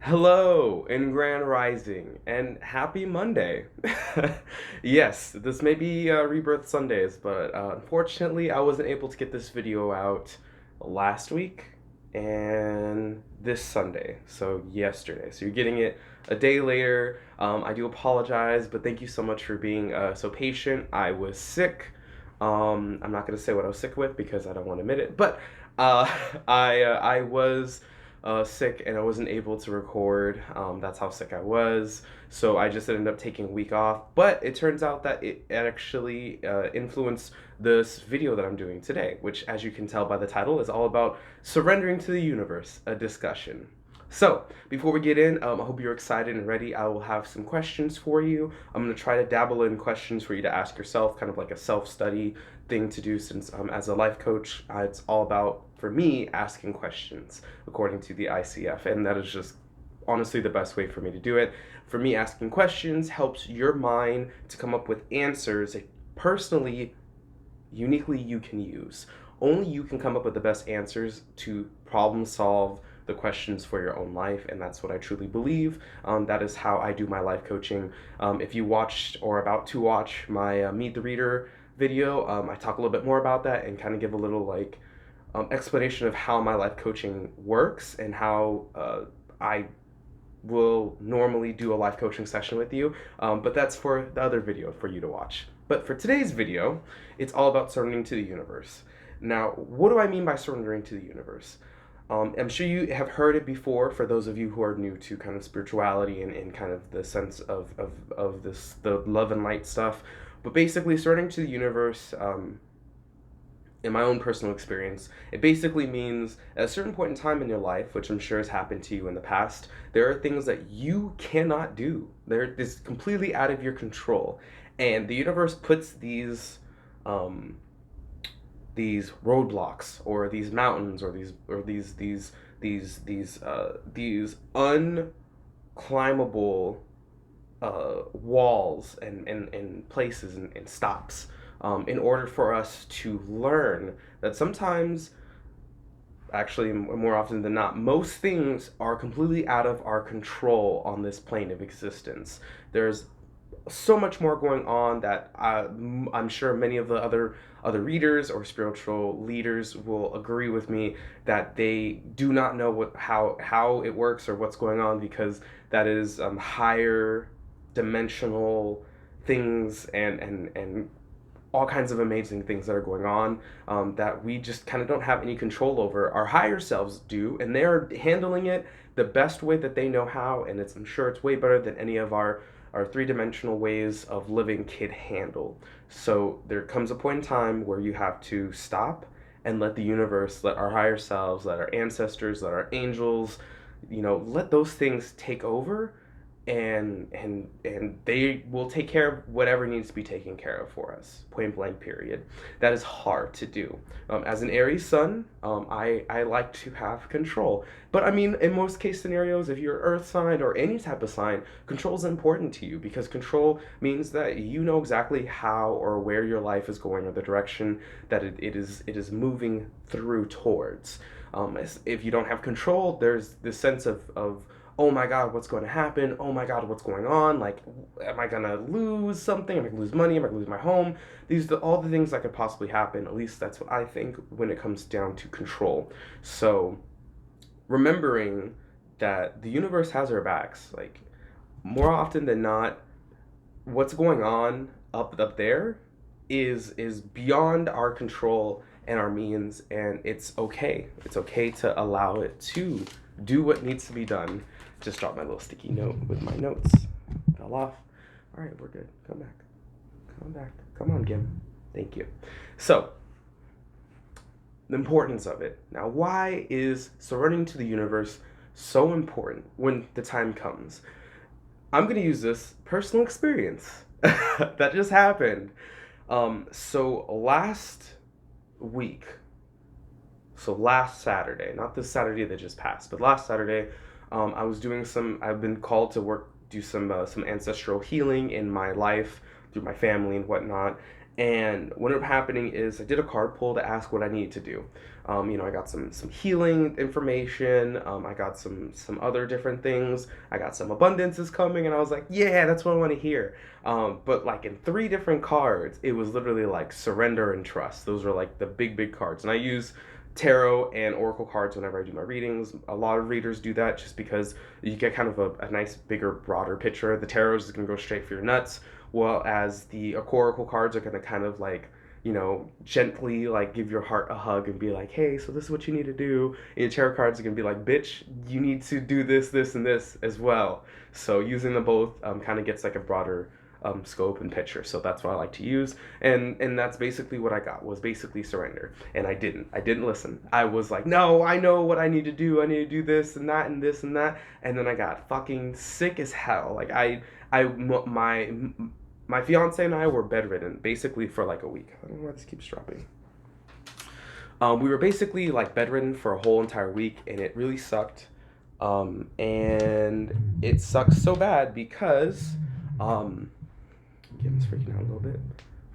Hello and Grand Rising and happy Monday. Yes, this may be Rebirth Sundays, but unfortunately I wasn't able to get this video out last week and this Sunday, so yesterday. So you're getting it a day later. I do apologize, but thank you so much for being so patient. I was sick. I'm not going to say what I was sick with because I don't want to admit it, but uh, I was sick and I wasn't able to record. That's how sick I was. So I just ended up taking a week off. But it turns out that it actually influenced this video that I'm doing today, which, as you can tell by the title, is all about surrendering to the universe, a discussion. So, before we get in, I hope you're excited and ready. I will have some questions for you. I'm going to try to dabble in questions for you to ask yourself, kind of like a self-study thing to do since as a life coach, it's all about, for me, asking questions according to the ICF. And that is just honestly the best way for me to do it. For me, asking questions helps your mind to come up with answers that personally, uniquely you can use. Only you can come up with the best answers to problem solve the questions for your own life, and that's what I truly believe. That is how I do my life coaching. If you watched or about to watch my Meet the Reader video, I talk a little bit more about that and kind of give a little explanation of how my life coaching works and how I will normally do a life coaching session with you, but that's for the other video for you to watch. But for today's video, it's all about surrendering to the universe. Now, what do I mean by surrendering to the universe? I'm sure you have heard it before for those of you who are new to kind of spirituality and kind of the sense of this, the love and light stuff. But basically, surrendering to the universe, in my own personal experience, it basically means at a certain point in time in your life, which I'm sure has happened to you in the past, there are things that you cannot do. They're this completely out of your control. And the universe puts these roadblocks or these mountains or these unclimbable walls and places and stops in order for us to learn that sometimes, actually more often than not, most things are completely out of our control on this plane of existence. There's so much more going on that I'm sure many of the other readers or spiritual leaders will agree with me that they do not know how it works or what's going on, because that is higher dimensional things and all kinds of amazing things that are going on, that we just kind of don't have any control over. Our higher selves do, and they're handling it the best way that they know how, and I'm sure it's way better than any of our three-dimensional ways of living could handle. So there comes a point in time where you have to stop and let the universe, let our higher selves, let our ancestors, let our angels, let those things take over, and they will take care of whatever needs to be taken care of for us, point blank period. That is hard to do. As an Aries sun, I like to have control, but I mean, in most case scenarios, if you're earth sign or any type of sign, control is important to you, because control means that you know exactly how or where your life is going, or the direction that it is moving through towards. If you don't have control, there's this sense of oh my god, what's going to happen? Oh my god, what's going on? Like, am I going to lose something? Am I going to lose money? Am I going to lose my home? These are all the things that could possibly happen. At least that's what I think when it comes down to control. So, remembering that the universe has our backs, like, more often than not, what's going on up there is beyond our control and our means, and it's okay. It's okay to allow it to do what needs to be done. Just dropped my little sticky note with my notes. Fell off. All right, we're good. Come back. Come back. Come on, Gim. Thank you. So, the importance of it. Now, why is surrendering to the universe so important when the time comes? I'm going to use this personal experience that just happened. So last week, so last Saturday, not this Saturday that just passed, but last Saturday, I've been called to do some ancestral healing in my life through my family and whatnot. And what ended up happening is I did a card pull to ask what I needed to do. I got some healing information. I got some other different things. I got some abundance is coming, and I was like, yeah, that's what I want to hear. But like in 3 different cards, it was literally like surrender and trust. Those are like the big cards, and I use tarot and oracle cards whenever I do my readings. A lot of readers do that just because you get kind of a nice, bigger, broader picture. The tarot is going to go straight for your nuts, while as the oracle cards are going to kind of like, gently like give your heart a hug and be like, hey, so this is what you need to do. And your tarot cards are going to be like, bitch, you need to do this, this, and this as well. So using them both kind of gets like a broader scope and picture. So that's what I like to use, and that's basically what I got, was basically surrender. And I didn't listen. I was like, no, I know what I need to do. I need to do this and that and this and that. And then I got fucking sick as hell. Like my fiance and I were bedridden basically for like a week. I don't know why this keeps dropping. We were basically like bedridden for a whole entire week, and it really sucked. And it sucked so bad because Kim's freaking out a little bit.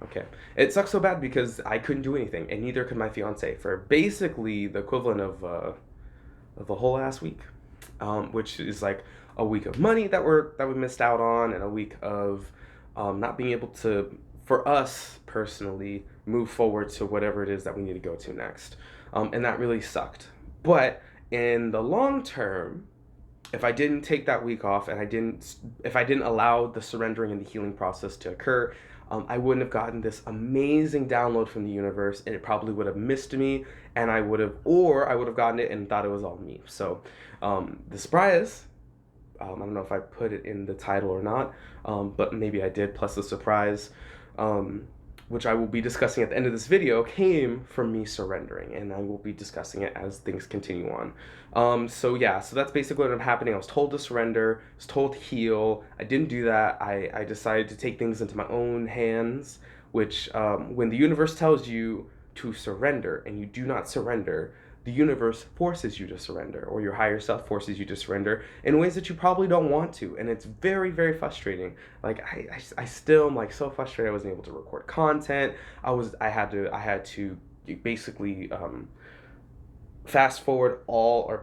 Okay. It sucks so bad because I couldn't do anything, and neither could my fiance, for basically the equivalent of a whole ass week, which is like a week of money that we missed out on, and a week of not being able to, for us personally, move forward to whatever it is that we need to go to next, and that really sucked. But in the long term, if I didn't take that week off, and if I didn't allow the surrendering and the healing process to occur, I wouldn't have gotten this amazing download from the universe, and it probably would have missed me, and I would have gotten it and thought it was all me. So the surprise, I don't know if I put it in the title or not, but maybe I did, plus the surprise, which I will be discussing at the end of this video, came from me surrendering, and I will be discussing it as things continue on. So that's basically what ended up happening. I was told to surrender, I was told to heal. I didn't do that. I decided to take things into my own hands, which when the universe tells you to surrender and you do not surrender, the universe forces you to surrender, or your higher self forces you to surrender in ways that you probably don't want to, and it's very, very frustrating. Like I still am like so frustrated I wasn't able to record content. I had to basically fast forward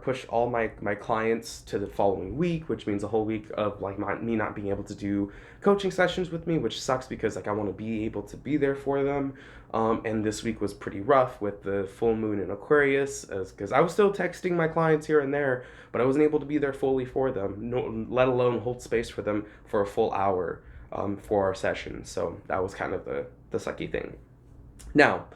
push all my clients to the following week, which means a whole week of like me not being able to do coaching sessions with me, which sucks because like I want to be able to be there for them. And this week was pretty rough with the full moon in Aquarius, because I was still texting my clients here and there, but I wasn't able to be there fully for them, let alone hold space for them for a full hour for our session. So that was kind of the sucky thing. Now,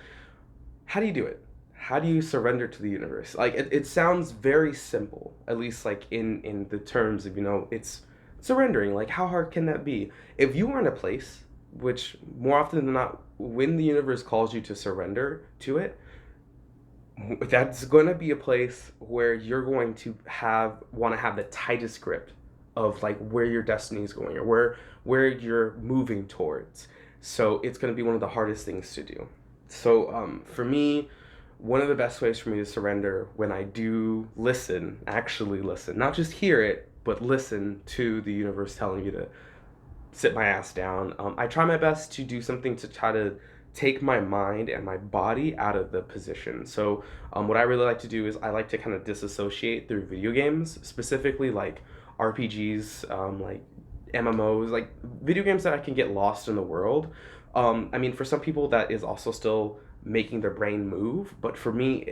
how do you do it? How do you surrender to the universe? Like it sounds very simple, at least like in the terms of, it's surrendering. Like how hard can that be? If you are in a place, which more often than not, when the universe calls you to surrender to it, that's going to be a place where you're going to want to have the tightest grip of like where your destiny is going, or where you're moving towards. So it's going to be one of the hardest things to do. So for me, one of the best ways for me to surrender, when I do actually listen, not just hear it, but listen to the universe telling me to sit my ass down. I try my best to do something to try to take my mind and my body out of the position. So what I really like to do is I like to kind of disassociate through video games, specifically like RPGs, like MMOs, like video games that I can get lost in the world. I mean, for some people that is also still making their brain move, but for me,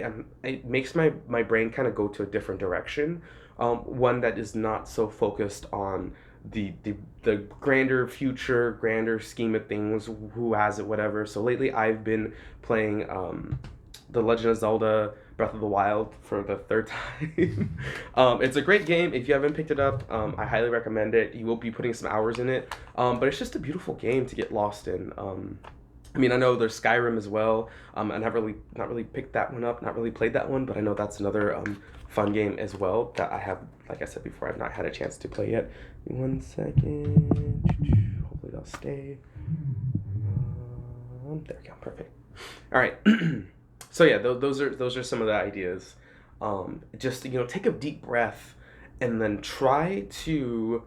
it makes my brain kind of go to a different direction, one that is not so focused on the grander future, grander scheme of things, who has it, whatever. So lately I've been playing The Legend of Zelda Breath of the Wild for the 3rd time. It's a great game. If you haven't picked it up, I highly recommend it. You will be putting some hours in it, but it's just a beautiful game to get lost in. I mean, I know there's Skyrim as well. I not really picked that one up, not really played that one, but I know that's another fun game as well that I have, like I said before, I've not had a chance to play yet. 1 second. Hopefully they'll stay. There we go. Perfect. All right. So yeah, those are some of the ideas. Just take a deep breath, and then try to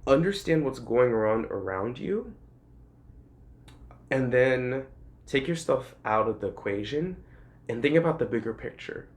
understand what's going on around you, and then take yourself out of the equation and think about the bigger picture.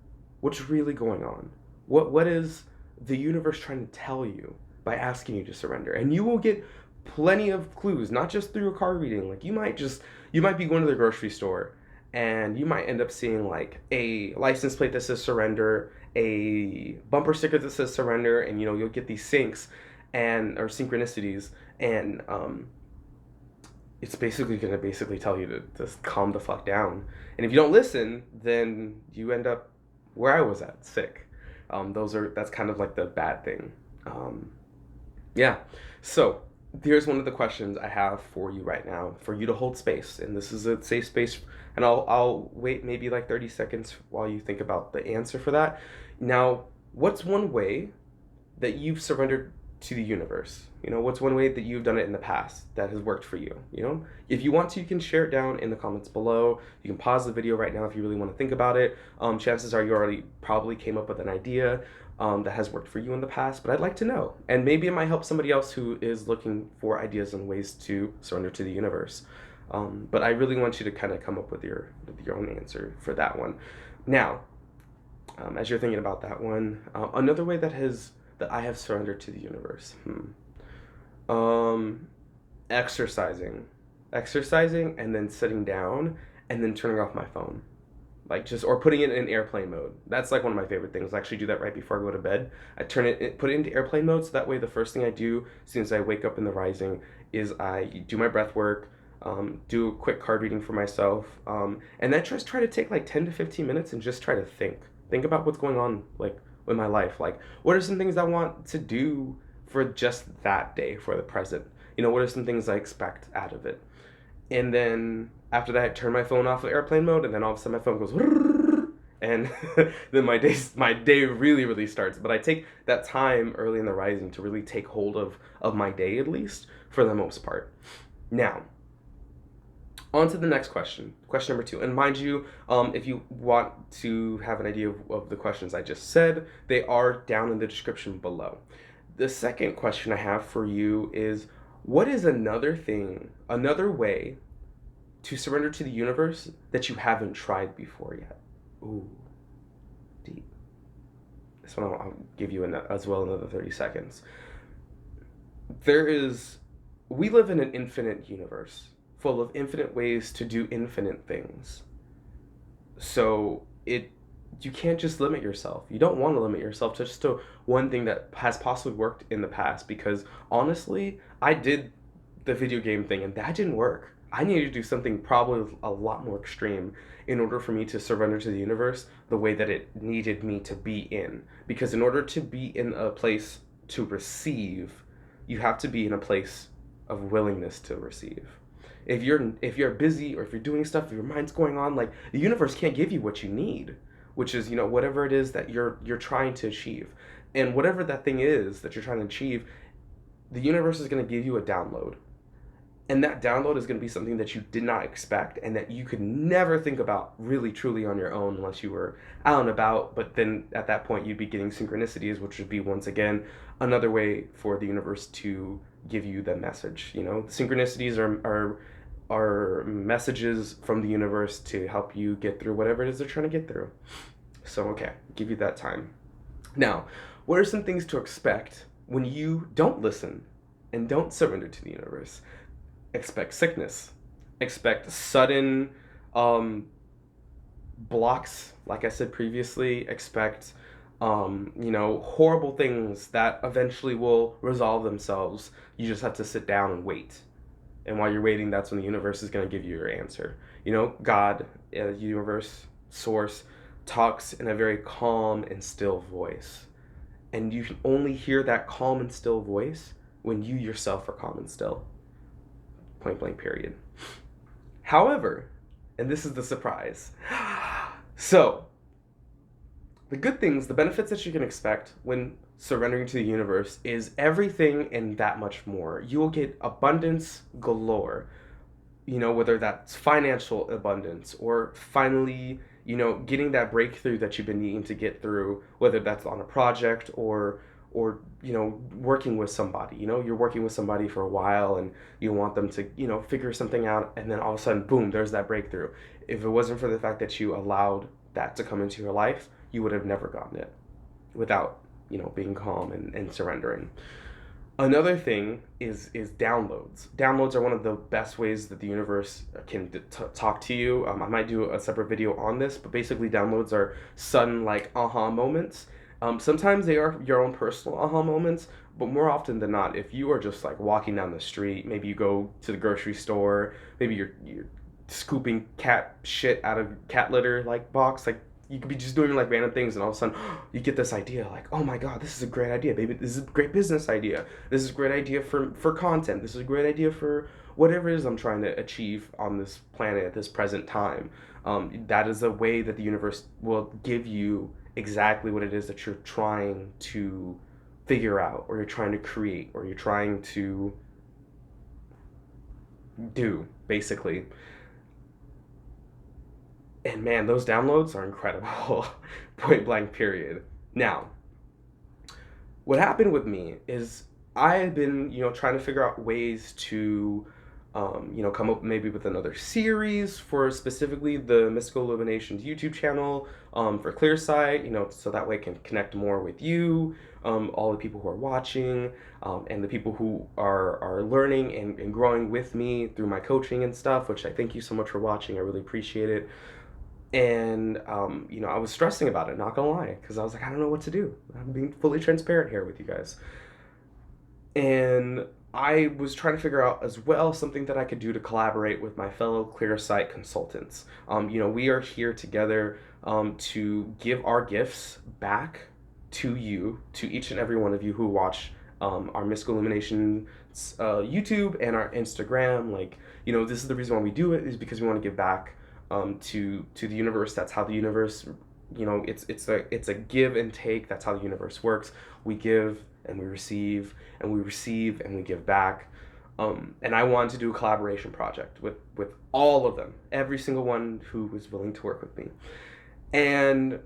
What's really going on? What is the universe trying to tell you by asking you to surrender? And you will get plenty of clues, not just through a card reading. Like you might be going to the grocery store and you might end up seeing like a license plate that says surrender, a bumper sticker that says surrender, and you'll get these syncs and or synchronicities, and it's basically going to basically tell you to just calm the fuck down. And if you don't listen, then you end up where I was at, sick. That's kind of like the bad thing. Yeah. So here's one of the questions I have for you right now, for you to hold space, and this is a safe space. And I'll wait maybe like 30 seconds while you think about the answer for that. Now, what's one way that you've surrendered to the universe? What's one way that you've done it in the past that has worked for you? If you want to, you can share it down in the comments below. You can pause the video right now if you really want to think about it. Chances are you already probably came up with an idea that has worked for you in the past, but I'd like to know. And maybe it might help somebody else who is looking for ideas and ways to surrender to the universe. But I really want you to kind of come up with your own answer for that one. Now, as you're thinking about that one, another way that I have surrendered to the universe. Exercising, and then sitting down, and then turning off my phone, or putting it in airplane mode. That's like one of my favorite things. I actually do that right before I go to bed. I put it into airplane mode, so that way the first thing I do as soon as I wake up in the rising is I do my breath work, do a quick card reading for myself, and then just try to take like 10 to 15 minutes and just try to think about what's going on in my life. Like, what are some things I want to do for just that day, for the present? What are some things I expect out of it? And then after that, I turn my phone off of airplane mode, and then all of a sudden my phone goes, and then my day really, really starts. But I take that time early in the rising to really take hold of my day, at least for the most part. Now, on to the next question number 2. And mind you, if you want to have an idea of the questions I just said, they are down in the description below. The second question I have for you is, what is another way to surrender to the universe that you haven't tried before yet? Ooh, deep. This one I'll give you as well another 30 seconds. We live in an infinite universe, full of infinite ways to do infinite things. So you can't just limit yourself. You don't want to limit yourself to just one thing that has possibly worked in the past, because honestly, I did the video game thing and that didn't work. I needed to do something probably a lot more extreme in order for me to surrender to the universe the way that it needed me to be in. Because in order to be in a place to receive, you have to be in a place of willingness to receive. If you're busy, or if you're doing stuff, if your mind's going on, like, the universe can't give you what you need, which is, whatever it is that you're trying to achieve. And whatever that thing is that you're trying to achieve, the universe is going to give you a download. And that download is going to be something that you did not expect, and that you could never think about really truly on your own unless you were out and about. But then at that point, you'd be getting synchronicities, which would be, once again, another way for the universe to give you the message. Synchronicities are messages from the universe to help you get through whatever it is they're trying to get through. So, okay, give you that time. Now, what are some things to expect when you don't listen and don't surrender to the universe? Expect sickness. Expect sudden blocks, like I said previously. Expect horrible things that eventually will resolve themselves. You just have to sit down and wait. And while you're waiting, that's when the universe is going to give you your answer. God, universe, source, talks in a very calm and still voice. And you can only hear that calm and still voice when you yourself are calm and still. Point blank, period. However, and this is the surprise. So, the good things, the benefits that you can expect when surrendering to the universe is everything and that much more. You will get abundance galore, whether that's financial abundance, or finally, getting that breakthrough that you've been needing to get through, whether that's on a project or or working with somebody. You're working with somebody for a while and you want them to figure something out, and then all of a sudden, boom, there's that breakthrough. If it wasn't for the fact that you allowed that to come into your life, you would have never gotten it without being calm and surrendering. Another thing is downloads. Downloads are one of the best ways that the universe can talk to you. I might do a separate video on this, but basically downloads are sudden, like, aha moments. Sometimes they are your own personal aha moments, but more often than not, if you are just like walking down the street, maybe you go to the grocery store, maybe you're scooping cat shit out of cat litter like box, like you could be just doing like random things, and all of a sudden you get this idea, like, oh my god, this is a great idea, baby. This is a great business idea. This is a great idea for content. This is a great idea for whatever it is I'm trying to achieve on this planet at this present time. That is a way that the universe will give you exactly what it is that you're trying to figure out, or you're trying to create, or you're trying to do, basically. And man, those downloads are incredible. Point blank, period. Now, what happened with me is I had been, trying to figure out ways to, come up maybe with another series for specifically the Mystical Illuminations YouTube channel, for Clearsight, so that way I can connect more with you, all the people who are watching, and the people who are learning and growing with me through my coaching and stuff, which I thank you so much for watching. I really appreciate it. And, I was stressing about it, not gonna lie, because I was like, I don't know what to do. I'm being fully transparent here with you guys. And I was trying to figure out as well something that I could do to collaborate with my fellow Clearsight consultants. We are here together to give our gifts back to you, to each and every one of you who watch our Mystical Illumination YouTube and our Instagram. Like, this is the reason why we do it, is because we want to give back to the universe. That's how the universe, it's a give and take. That's how the universe works. We give and we receive, and we receive and we give back. And I wanted to do a collaboration project with all of them, every single one who was willing to work with me. And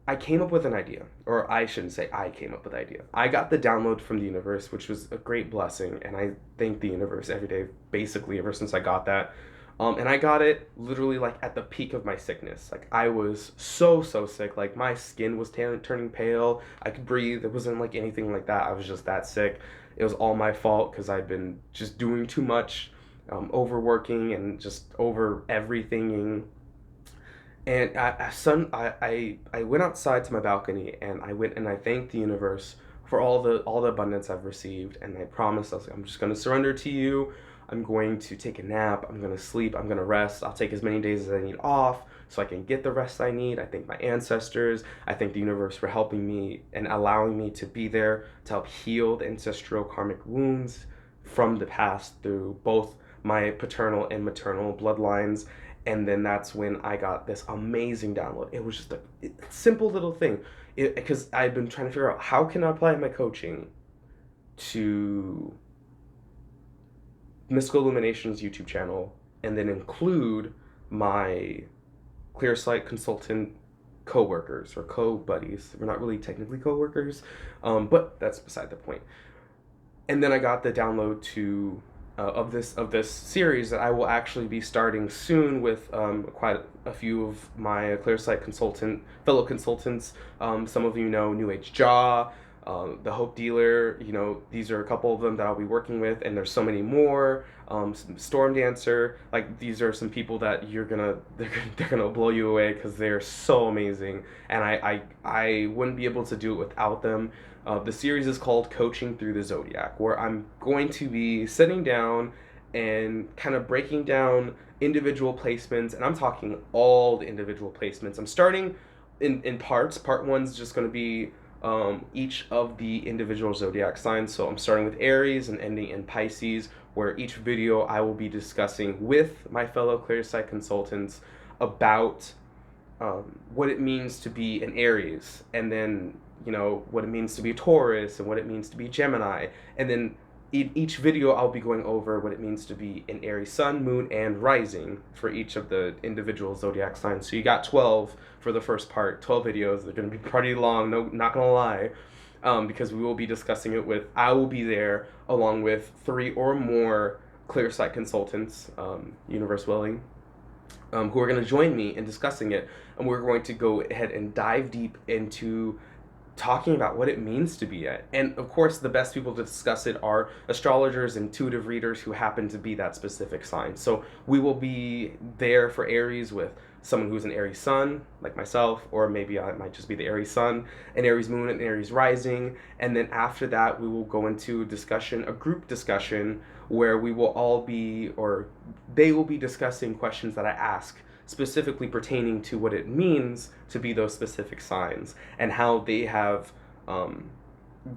I came up with an idea, or I shouldn't say I came up with the idea. I got the download from the universe, which was a great blessing, and I thank the universe every day, basically, ever since I got that. And I got it literally like at the peak of my sickness. Like, I was so sick. Like, my skin was turning pale. I could breathe. It wasn't like anything like that. I was just that sick. It was all my fault because I'd been just doing too much, overworking and just over everything. And I went outside to my balcony, and I went and I thanked the universe for all the abundance I've received. And I promised, I was like, I'm just going to surrender to you. I'm going to take a nap. I'm going to sleep. I'm going to rest. I'll take as many days as I need off so I can get the rest I need. I thank my ancestors. I thank the universe for helping me and allowing me to be there to help heal the ancestral karmic wounds from the past through both my paternal and maternal bloodlines. And then that's when I got this amazing download. It was just a simple little thing. Because I've been trying to figure out, how can I apply my coaching to Mystical Illuminations YouTube channel and then include my Clearsight consultant co-workers or co-buddies. We're not really technically co-workers, but that's beside the point. And then I got the download to of this series that I will actually be starting soon with quite a few of my Clearsight fellow consultants. Some of you know New Age Jaw, the Hope Dealer. These are a couple of them that I'll be working with, and there's so many more. Storm Dancer, like, these are some people that they're gonna blow you away because they're so amazing, and I wouldn't be able to do it without them. The series is called Coaching Through the Zodiac, where I'm going to be sitting down and kind of breaking down individual placements, and I'm talking all the individual placements. I'm starting in parts. Part one's just going to be each of the individual zodiac signs. So I'm starting with Aries and ending in Pisces, where each video I will be discussing with my fellow Clearsight consultants about what it means to be an Aries, and then what it means to be a Taurus, and what it means to be Gemini. And then in each video I'll be going over what it means to be an Aries sun, moon, and rising for each of the individual zodiac signs. So you got 12 for the first part, 12 videos. They're going to be pretty long, no, not going to lie. because we will be discussing it with, I will be there along with 3 or more clear sight consultants, universe willing, who are going to join me in discussing it. And we're going to go ahead and dive deep into talking about what it means to be it. And of course, the best people to discuss it are astrologers, intuitive readers who happen to be that specific sign. So we will be there for Aries with someone who's an Aries sun, like myself, or maybe I might just be the Aries sun, an Aries moon, and Aries rising. And then after that, we will go into discussion, a group discussion, where we will all be, or they will be discussing questions that I ask specifically pertaining to what it means to be those specific signs and how they have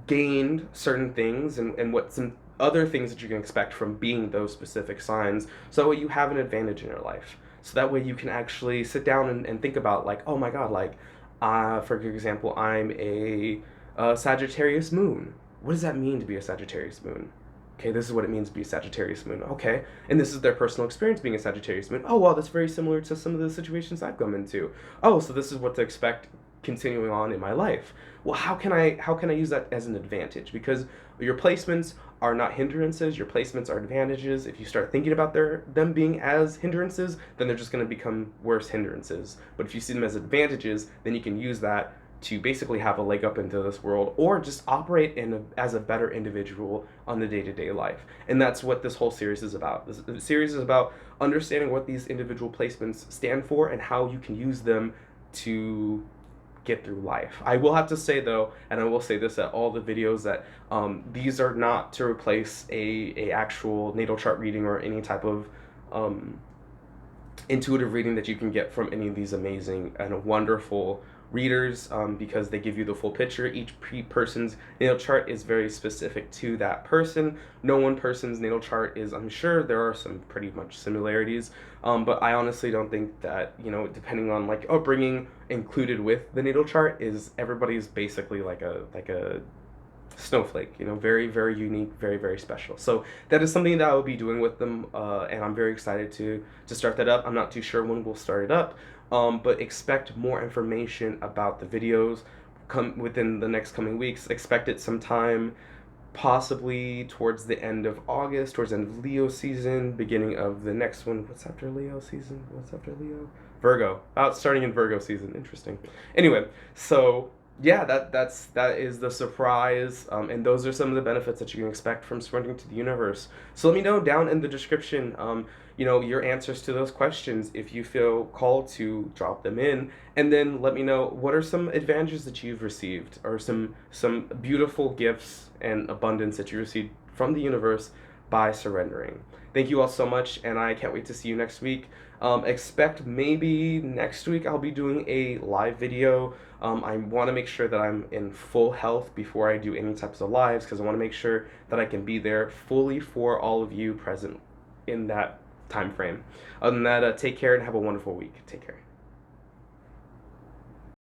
gained certain things, and what some other things that you can expect from being those specific signs, so that way you have an advantage in your life. So that way you can actually sit down and think about, like, oh my god, like, for example, I'm a Sagittarius moon. What does that mean to be a Sagittarius moon? Okay, this is what it means to be a Sagittarius moon. Okay, and this is their personal experience being a Sagittarius moon. Oh, wow, that's very similar to some of the situations I've come into. Oh, so this is what to expect continuing on in my life. Well, how can I use that as an advantage? Because your placements are not hindrances, your placements are advantages. If you start thinking about them being as hindrances, then they're just going to become worse hindrances. But if you see them as advantages, then you can use that to basically have a leg up into this world, or just operate as a better individual on the day-to-day life. And that's what this whole series is about. This series is about understanding what these individual placements stand for and how you can use them to get through life. I will have to say though, and I will say this at all the videos, that these are not to replace a actual natal chart reading or any type of intuitive reading that you can get from any of these amazing and wonderful readers, because they give you the full picture. Each person's natal chart is very specific to that person. No one person's natal chart is, I'm sure there are some pretty much similarities, but I honestly don't think that, depending on like upbringing included with the natal chart, is everybody's basically like a snowflake, very, very unique, very, very special. So that is something that I will be doing with them, and I'm very excited to start that up. I'm not too sure when we'll start it up, but expect more information about the videos come within the next coming weeks. Expect it sometime possibly towards the end of August, towards the end of Leo season, beginning of the next one. What's after Leo season? What's after Leo? Virgo. Starting in Virgo season. Interesting. Anyway, so yeah, that is the surprise, and those are some of the benefits that you can expect from surrendering to the universe. So let me know down in the description, your answers to those questions, if you feel called to drop them in, and then let me know what are some advantages that you've received, or some beautiful gifts and abundance that you received from the universe by surrendering. Thank you all so much, and I can't wait to see you next week. Expect maybe next week I'll be doing a live video. I want to make sure that I'm in full health before I do any types of lives, because I want to make sure that I can be there fully for all of you present in that time frame. Other than that, take care and have a wonderful week. Take care.